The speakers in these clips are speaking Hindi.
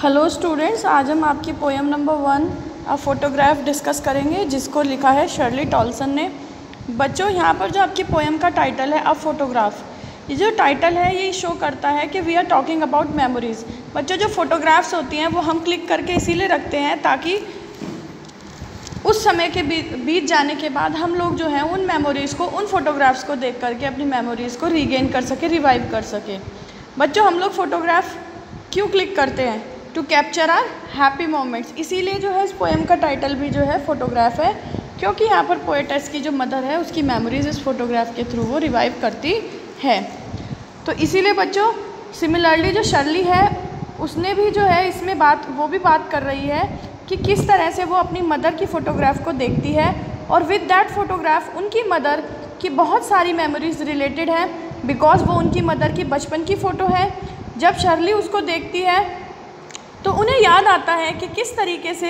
हेलो स्टूडेंट्स, आज हम आपकी poem number 1 a photograph discuss करेंगे, जिसको लिखा है शर्ली टॉलसन ने। बच्चों, यहाँ पर जो आपकी पोएम का टाइटल है अ फोटोग्राफ, ये जो टाइटल है ये शो करता है कि we are talking about memories. बच्चों, जो फ़ोटोग्राफ्स होती हैं वो हम क्लिक करके इसीलिए रखते हैं ताकि उस समय के बीत जाने के बाद हम लोग जो हैं उन मेमोरीज़ को, उन फ़ोटोग्राफ्स को देख करके अपनी मेमोरीज़ को रीगेन कर सके, रिवाइव कर सके। बच्चों, हम लोग फ़ोटोग्राफ क्यों क्लिक करते हैं? To capture our happy moments. इसीलिए जो है इस पोएम का टाइटल भी जो है फ़ोटोग्राफ है, क्योंकि यहाँ पर पोएटेस की जो मदर है उसकी मेमोरीज़ इस फोटोग्राफ के थ्रू वो रिवाइव करती है। तो इसीलिए बच्चों, सिमिलरली जो शर्ली है उसने भी जो है इसमें वो भी बात कर रही है कि किस तरह से वो अपनी मदर की फ़ोटोग्राफ को देखती है और विद दैट फ़ोटोग्राफ उनकी मदर की बहुत सारी मेमोरीज़ रिलेटेड है, बिकॉज वो उनकी मदर की बचपन की फ़ोटो है। जब शर्ली उसको देखती है तो उन्हें याद आता है कि किस तरीके से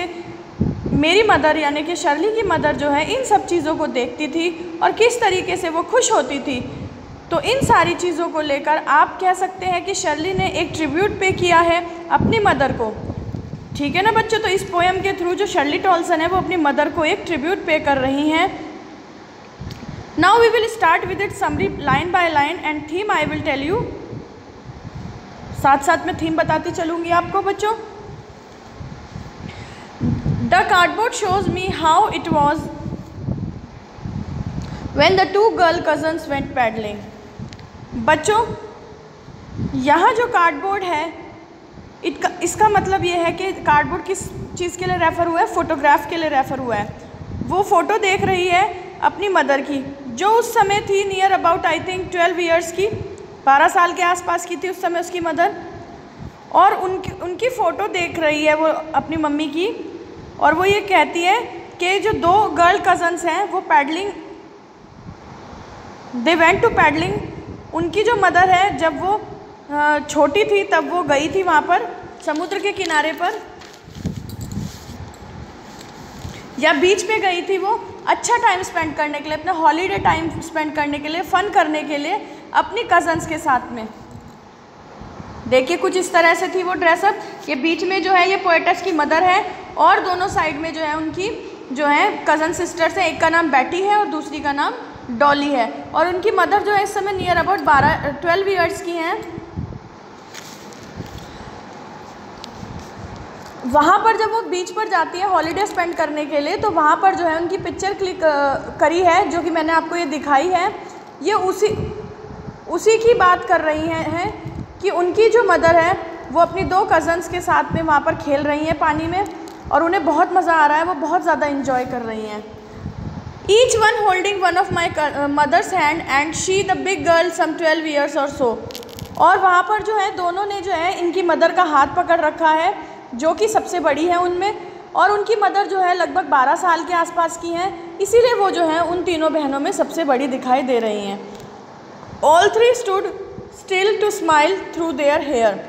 मेरी मदर यानी कि शर्ली की मदर जो है इन सब चीज़ों को देखती थी और किस तरीके से वो खुश होती थी। तो इन सारी चीज़ों को लेकर आप कह सकते हैं कि शर्ली ने एक ट्रिब्यूट पे किया है अपनी मदर को। ठीक है ना बच्चों? तो इस पोएम के थ्रू जो शर्ली टॉलसन है वो अपनी मदर को एक ट्रिब्यूट पे कर रही हैं। Now we will start with it summary line by line and theme I will tell you. साथ साथ में थीम बताती चलूँगी आपको बच्चों। The cardboard shows me how it was when the two girl cousins went paddling. बच्चों, यहाँ जो कार्डबोर्ड है इसका मतलब ये है कि कार्डबोर्ड किस चीज़ के लिए रेफ़र हुआ है? फ़ोटोग्राफ के लिए रेफ़र हुआ है। वो फ़ोटो देख रही है अपनी मदर की, जो उस समय थी near about I think 12 years की, 12 साल के आसपास की थी उस समय उसकी मदर। और उनकी फ़ोटो देख रही है वो अपनी मम्मी की, और वो ये कहती है कि जो दो गर्ल कज़न्स हैं वो paddling, they went to paddling. उनकी जो मदर है जब वो छोटी थी तब वो गई थी वहाँ पर समुद्र के किनारे पर या बीच पे गई थी, वो अच्छा टाइम स्पेंड करने के लिए, अपना हॉलीडे टाइम स्पेंड करने के लिए, फ़न करने के लिए अपनी कज़न्स के साथ में। देखिए कुछ इस तरह से थी वो ड्रेसअप। ये बीच में जो है ये पोएटेस की मदर है और दोनों साइड में जो है उनकी जो है कज़न सिस्टर्स हैं। एक का नाम बैटी है और दूसरी का नाम डॉली है। और उनकी मदर जो है इस समय नियर अबाउट 12 ईयर्स की हैं। वहाँ पर जब वो बीच पर जाती है हॉलीडे स्पेंड करने के लिए, तो वहाँ पर जो है उनकी पिक्चर क्लिक करी है, जो कि मैंने आपको ये दिखाई है। ये उसी की बात कर रही हैं कि उनकी जो मदर है वो अपनी दो कज़न्स के साथ में वहाँ पर खेल रही हैं पानी में, और उन्हें बहुत मज़ा आ रहा है, वो बहुत ज़्यादा इन्जॉय कर रही हैं। Each one holding one of my mother's hand and she the big girl some 12 years or so. और वहाँ पर जो है दोनों ने जो है इनकी मदर का हाथ पकड़ रखा है, जो कि सबसे बड़ी है उनमें, और उनकी मदर जो है लगभग 12 साल के आसपास की हैं, इसीलिए वो जो है उन तीनों बहनों में सबसे बड़ी दिखाई दे रही हैं। All three stood still to smile through their hair.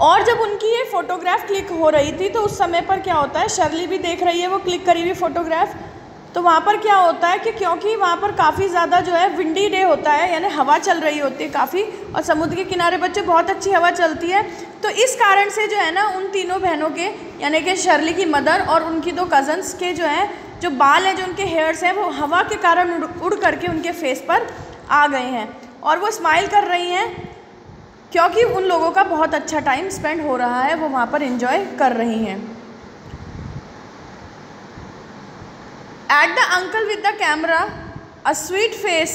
और जब उनकी ये फ़ोटोग्राफ क्लिक हो रही थी तो उस समय पर क्या होता है, शर्ली भी देख रही है वो क्लिक करी हुई फ़ोटोग्राफ। तो वहाँ पर क्या होता है कि क्योंकि वहाँ पर काफ़ी ज़्यादा जो है विंडी डे होता है, यानी हवा चल रही होती है काफ़ी, और समुद्र के किनारे बच्चे बहुत अच्छी हवा चलती है। तो इस कारण से जो है ना उन तीनों बहनों के, यानी कि शर्ली की मदर और उनकी दो कज़न्स के जो है जो बाल हैं, जो उनके हेयर्स हैं, वो हवा के कारण उड़ करके उनके फेस पर आ गए हैं, और वो स्माइल कर रही हैं क्योंकि उन लोगों का बहुत अच्छा टाइम स्पेंड हो रहा है, वो वहाँ पर एंजॉय कर रही हैं। At the uncle with the camera a sweet face.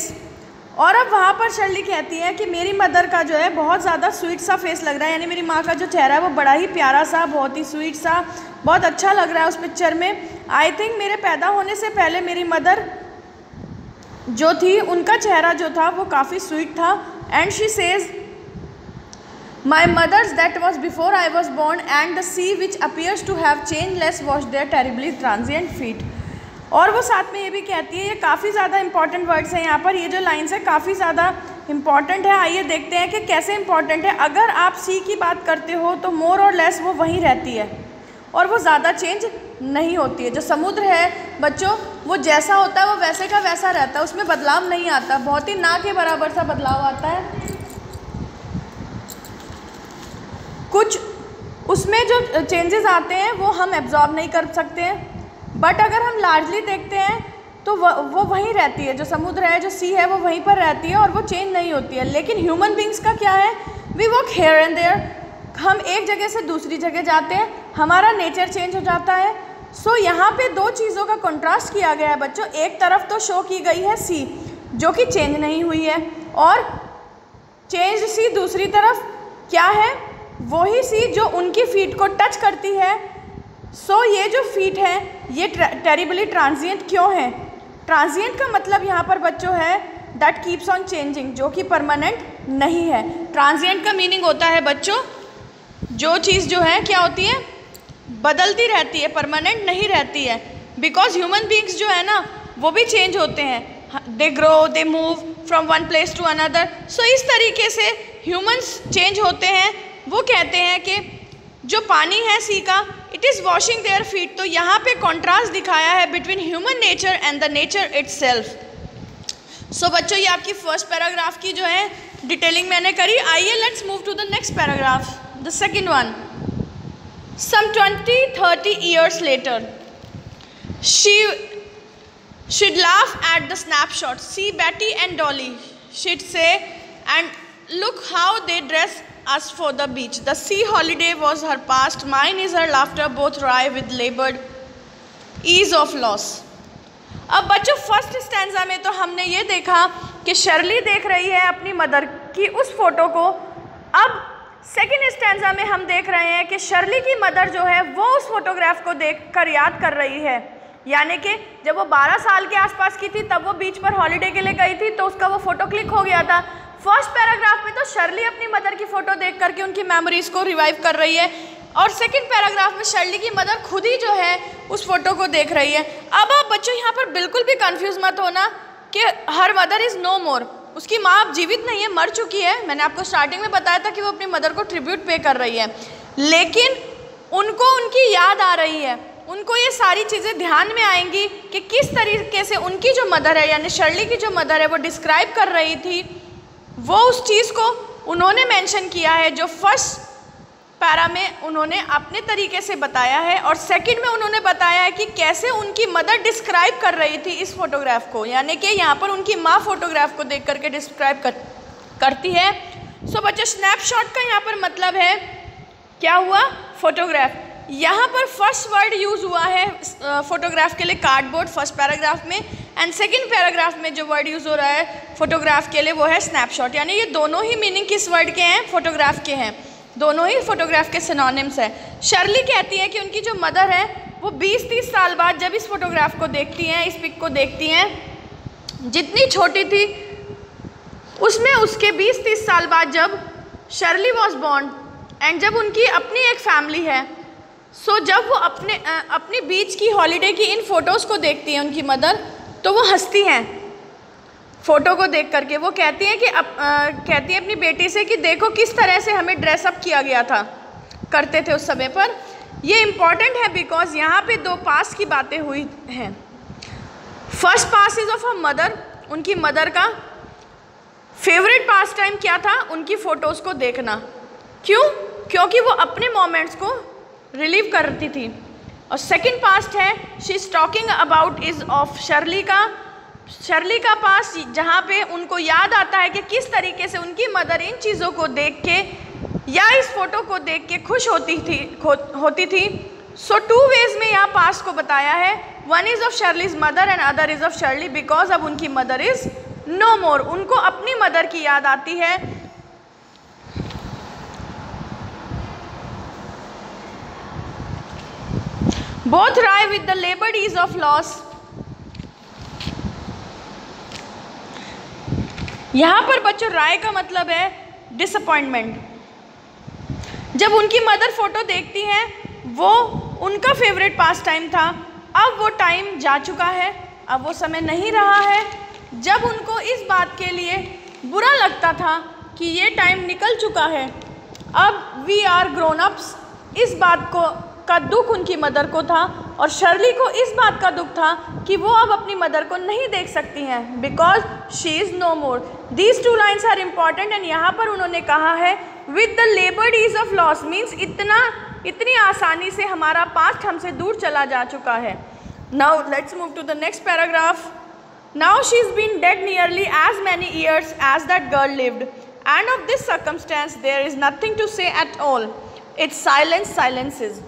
और अब वहाँ पर शर्ली कहती है कि मेरी मदर का जो है बहुत ज़्यादा स्वीट सा फेस लग रहा है, यानी मेरी माँ का जो चेहरा है वो बड़ा ही प्यारा सा, बहुत ही स्वीट सा, बहुत अच्छा लग रहा है उस पिक्चर में। आई थिंक मेरे पैदा होने से पहले मेरी मदर जो थी उनका चेहरा जो था वो काफ़ी स्वीट था। And she says my mother's that was before I was born and the sea which appears to have change less wash their terribly transient feet. और वो साथ में ये भी कहती है, ये काफ़ी ज़्यादा इंपॉर्टेंट वर्ड्स हैं यहाँ पर, ये जो लाइन्स है काफ़ी ज़्यादा इंपॉर्टेंट है। आइए देखते हैं कि कैसे इंपॉर्टेंट है। अगर आप सी की बात करते हो तो मोर और लेस वो वहीं रहती है और वो ज़्यादा चेंज नहीं होती है। जो समुद्र है बच्चों, वो जैसा होता है वो वैसे का वैसा रहता है, उसमें बदलाव नहीं आता, बहुत ही ना के बराबर सा बदलाव आता है। कुछ उसमें जो चेंजेस आते हैं वो हम एब्जॉर्ब नहीं कर सकते हैं। बट अगर हम लार्जली देखते हैं तो वो वहीं रहती है, जो समुद्र है, जो सी है, वो वहीं पर रहती है और वो चेंज नहीं होती है। लेकिन ह्यूमन बींग्स का क्या है, we work here and there, हम एक जगह से दूसरी जगह जाते हैं, हमारा नेचर चेंज हो जाता है। सो यहाँ पे दो चीज़ों का कंट्रास्ट किया गया है बच्चों। एक तरफ तो शो की गई है सी जो कि चेंज नहीं हुई है, और चेंज सी दूसरी तरफ क्या है, वही सी जो उनकी फीट को टच करती है। सो ये जो फीट है ये टेरिबली ट्रांजिएंट क्यों है? ट्रांजिएंट का मतलब यहाँ पर बच्चों है दैट कीप्स ऑन चेंजिंग, जो कि परमानेंट नहीं है। ट्रांजिएंट का मीनिंग होता है बच्चों जो चीज़ जो है क्या होती है, बदलती रहती है, परमानेंट नहीं रहती है। बिकॉज ह्यूमन बींग्स जो है ना वो भी चेंज होते हैं, they grow, they move from one place to another. So इस तरीके से ह्यूमन्स चेंज होते हैं। वो कहते हैं कि जो पानी है सी का, it is washing their feet. तो यहाँ पे कॉन्ट्रास्ट दिखाया है between human nature and the nature itself. So बच्चों ये आपकी फर्स्ट पैराग्राफ की जो है डिटेलिंग मैंने करी। आइए let's move to the next paragraph, the second one. Some 20-30 years later, she'd laugh at the snapshot. See Betty and Dolly, she'd say, and look how they dress us for the beach. The sea holiday was her past, mine is her laughter, both wry with labored ease of loss. अब बच्चों फर्स्ट स्टैंजा में तो हमने ये देखा कि शर्ली देख रही है अपनी मदर की उस फोटो को। अब सेकेंड स्टैंजा में हम देख रहे हैं कि शर्ली की मदर जो है वो उस फोटोग्राफ को देखकर याद कर रही है। यानी कि जब वो 12 साल के आसपास की थी तब वो बीच पर हॉलीडे के लिए गई थी तो उसका वो फ़ोटो क्लिक हो गया था। फर्स्ट पैराग्राफ में तो शर्ली अपनी मदर की फ़ोटो देख करके उनकी मेमोरीज़ को रिवाइव कर रही है, और सेकेंड पैराग्राफ में शर्ली की मदर खुद ही जो है उस फोटो को देख रही है। अब आप बच्चों यहाँ पर बिल्कुल भी कन्फ्यूज़ मत होना कि हर मदर इज़ नो मोर, उसकी माँ अब जीवित नहीं है, मर चुकी है। मैंने आपको स्टार्टिंग में बताया था कि वो अपनी मदर को ट्रिब्यूट पे कर रही है, लेकिन उनको उनकी याद आ रही है, उनको ये सारी चीज़ें ध्यान में आएंगी कि किस तरीके से उनकी जो मदर है यानी शर्ली की जो मदर है वो डिस्क्राइब कर रही थी। वो उस चीज़ को उन्होंने मेंशन किया है जो फर्स्ट पैरा में उन्होंने अपने तरीके से बताया है, और सेकंड में उन्होंने बताया है कि कैसे उनकी मदर डिस्क्राइब कर रही थी इस फोटोग्राफ को, यानी कि यहाँ पर उनकी माँ फोटोग्राफ को देख करके डिस्क्राइब करती है। सो बच्चों स्नैपशॉट का यहाँ पर मतलब है क्या हुआ, फोटोग्राफ। यहाँ पर फर्स्ट वर्ड यूज़ हुआ है फोटोग्राफ के लिए कार्डबोर्ड फर्स्ट पैराग्राफ में, एंड सेकेंड पैराग्राफ में जो वर्ड यूज़ हो रहा है फोटोग्राफ के लिए वो है स्नैपशॉट। यानी ये दोनों ही मीनिंग किस वर्ड के हैं, फोटोग्राफ के हैं, दोनों ही फोटोग्राफ के सिनोनिम्स है। शर्ली कहती है कि उनकी जो मदर है वो 20-30 साल बाद जब इस फोटोग्राफ को देखती हैं, इस पिक को देखती हैं, जितनी छोटी थी उसमें उसके 20-30 साल बाद जब शर्ली वॉज बॉर्न एंड जब उनकी अपनी एक फैमिली है, सो जब वो अपनी बीच की हॉलीडे की इन फ़ोटोज़ को देखती हैं उनकी मदर, तो वो हंसती हैं फ़ोटो को देख करके। वो कहती हैं कि कहती है अपनी बेटी से कि देखो किस तरह से हमें ड्रेसअप किया गया था, करते थे उस समय पर। ये इम्पॉर्टेंट है बिकॉज यहाँ पे दो पास की बातें हुई हैं। First pass is of a mother, उनकी मदर का फेवरेट पास टाइम क्या था, उनकी फ़ोटोज़ को देखना। क्यों? क्योंकि वो अपने मोमेंट्स को रिलीव करती थी। और सेकंड पास्ट है she is talking about is of Shirley का पास, जहाँ पे उनको याद आता है कि किस तरीके से उनकी मदर इन चीज़ों को देख के या इस फोटो को देख के खुश होती थी। सो टू वेज में यहाँ पास्ट को बताया है, one is of Shirley's mother and other is of Shirley because अब उनकी मदर इज़ नो मोर, उनको अपनी मदर की याद आती है। Both wry with the laboured ease of loss. यहाँ पर बच्चों राय का मतलब है डिसअपॉइंटमेंट। जब उनकी मदर फोटो देखती हैं, वो उनका फेवरेट पास टाइम था, अब वो टाइम जा चुका है, अब वो समय नहीं रहा है। जब उनको इस बात के लिए बुरा लगता था कि ये टाइम निकल चुका है, अब वी आर ग्रोन अप्स, इस बात का दुख उनकी मदर को था, और शर्ली को इस बात का दुख था कि वो अब अपनी मदर को नहीं देख सकती हैं because she is no more. These two lines are important, and यहाँ पर उन्होंने कहा है with the laboured ease of loss means इतना इतनी आसानी से हमारा पास्ट हमसे दूर चला जा चुका है। Now let's move to the next paragraph. Now she is been dead nearly as many years as that girl lived and of this circumstance there is nothing to say at all, it's silence silences.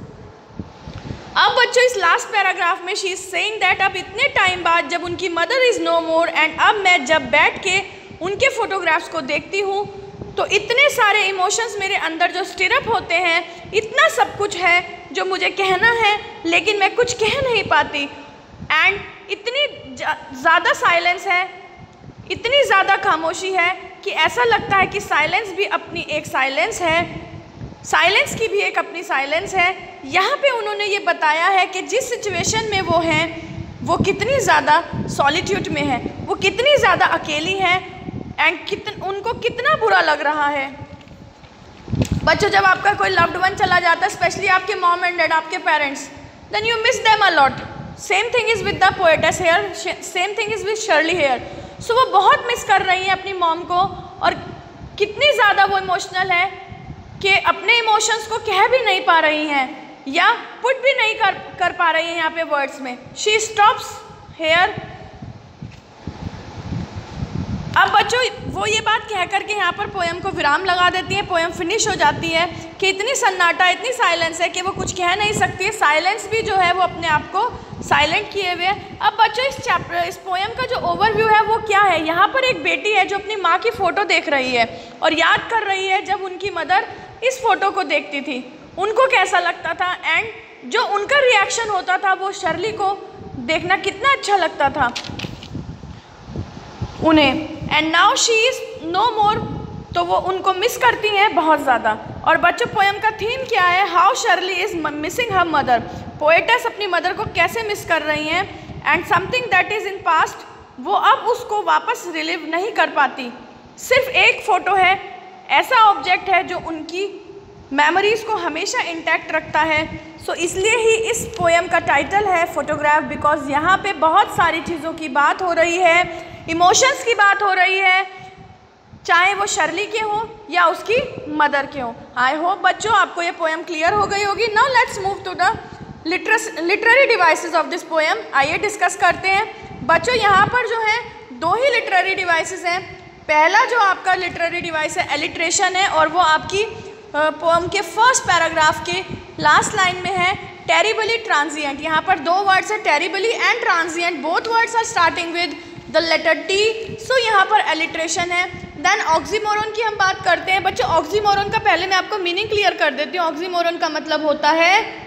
अब बच्चों इस लास्ट पैराग्राफ में शी इज़ सेइंग दैट अब इतने टाइम बाद जब उनकी mother is no more and अब मैं जब बैठ के उनके फ़ोटोग्राफ्स को देखती हूँ तो इतने सारे इमोशंस मेरे अंदर जो स्टिरअप होते हैं, इतना सब कुछ है जो मुझे कहना है लेकिन मैं कुछ कह नहीं पाती, एंड इतनी ज़्यादा साइलेंस है, इतनी ज़्यादा खामोशी है कि ऐसा लगता है कि साइलेंस भी अपनी एक साइलेंस है, साइलेंस की भी एक अपनी साइलेंस है। यहाँ पे उन्होंने ये बताया है कि जिस सिचुएशन में वो हैं वो कितनी ज़्यादा सॉलिट्यूड में है, वो कितनी ज़्यादा अकेली है एंड उनको कितना बुरा लग रहा है। बच्चों जब आपका कोई लव्ड वन चला जाता है, स्पेशली आपके मॉम एंड डैड, आपके parents, then you miss them a lot. Same thing is with the poetess here, same thing is with Shirley here. So वो बहुत मिस कर रही हैं अपनी मॉम को और कितनी ज़्यादा वो इमोशनल है कि अपने इमोशंस को कह भी नहीं पा रही हैं या पुट भी नहीं कर पा रही हैं यहाँ पे वर्ड्स में। She stops here. अब बच्चों वो ये बात कह करके यहाँ पर पोएम को विराम लगा देती हैं, पोएम फिनिश हो जाती है कि इतनी सन्नाटा, इतनी साइलेंस है कि वो कुछ कह नहीं सकती है। साइलेंस भी जो है वो अपने आप को साइलेंट किए हुए है। अब बच्चों इस पोएम का जो ओवरव्यू है वो क्या है, यहाँ पर एक बेटी है जो अपनी माँ की फ़ोटो देख रही है और याद कर रही है जब उनकी मदर इस फ़ोटो को देखती थी उनको कैसा लगता था, एंड जो उनका रिएक्शन होता था वो शर्ली को देखना कितना अच्छा लगता था उन्हें। And now she is no more, तो वो उनको मिस करती हैं बहुत ज़्यादा। और बच्चों पोएम का थीम क्या है, how Shirley is missing her mother. Poetess अपनी मदर को कैसे मिस कर रही हैं, and something that is in past, वो अब उसको वापस रिलीव नहीं कर पाती। सिर्फ एक फ़ोटो है, ऐसा ऑब्जेक्ट है जो उनकी मेमोरीज़ को हमेशा इंटैक्ट रखता है। सो इसलिए ही इस पोएम का टाइटल है फोटोग्राफ, बिकॉज यहाँ पे बहुत सारी चीज़ों की बात हो रही है, इमोशंस की बात हो रही है, चाहे वो शर्ली के हो या उसकी मदर के हो। आई होप बच्चों आपको ये पोएम क्लियर हो गई होगी। Now let's move to the literary devices of this poem. आइए डिस्कस करते हैं। बच्चों यहाँ पर जो है दो ही लिटरेरी डिवाइसेस हैं। पहला जो आपका लिटरेरी डिवाइस है एलिट्रेशन है, और वो आपकी पोएम के फर्स्ट पैराग्राफ के लास्ट लाइन में है, टेरिबली ट्रांजिएंट। यहाँ पर दो वर्ड्स है, terribly and transient, both words are starting with the letter T. So यहाँ पर एलिट्रेशन है। देन ऑक्सीमोरन की हम बात करते हैं। बच्चों ऑक्सीमोरन का पहले मैं आपको मीनिंग क्लियर कर देती हूँ। ऑक्सीमोरन का मतलब होता है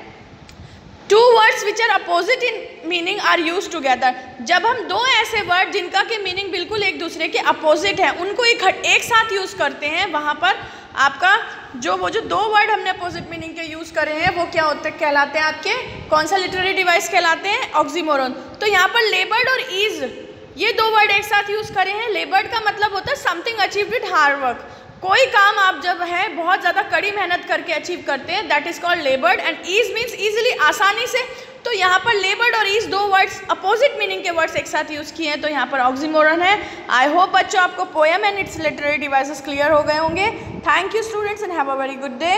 two words which are opposite in meaning are use together. जब हम दो ऐसे वर्ड जिनका के मीनिंग बिल्कुल एक दूसरे के अपोजिट है उनको एक साथ यूज़ करते हैं, वहाँ पर आपका वो जो दो वर्ड हमने अपोजिट मीनिंग के यूज़ करे हैं वो क्या होते कहलाते हैं, आपके कौन सा लिटरेरी डिवाइस कहलाते हैं, ऑक्सीमोरन। तो यहाँ पर लेबर्ड और ईज ये दो वर्ड एक साथ यूज़ करे हैं। लेबर्ड का मतलब होता है something achieve with hard work, कोई काम आप जब है बहुत ज़्यादा कड़ी मेहनत करके अचीव करते हैं, that is called laboured. And ease means easily, आसानी से। तो यहाँ पर लेबर्ड और ईज दो वर्ड्स अपोजिट मीनिंग के वर्ड्स एक साथ यूज़ किए हैं, तो यहाँ पर ऑक्सीमोरन है। आई होप बच्चों आपको poem and it's literary devices clear हो गए होंगे। Thank you students and have a very good day.